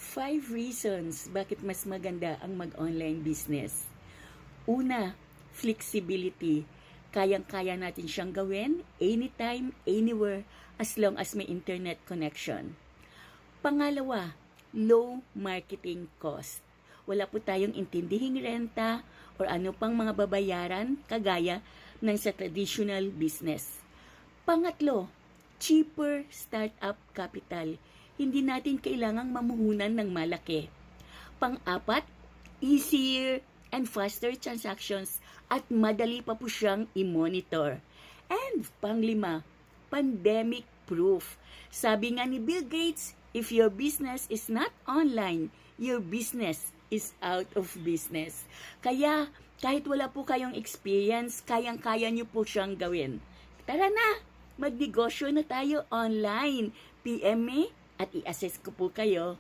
5 reasons bakit mas maganda ang mag-online business. Una, flexibility. Kayang-kaya natin siyang gawin anytime, anywhere, as long as may internet connection. Pangalawa, low marketing cost. Wala po tayong intindihing renta or ano pang mga babayaran kagaya ng sa traditional business. Pangatlo, cheaper startup capital. Hindi natin kailangang mamuhunan ng malaki. Pang-apat, easier and faster transactions at madali pa po siyang i-monitor. And panglima, pandemic proof. Sabi nga ni Bill Gates, if your business is not online, your business is out of business. Kaya kahit wala po kayong experience, kayang-kaya niyo po siyang gawin. Tara na, magnegosyo na tayo online. PM me at i-assess ko po kayo.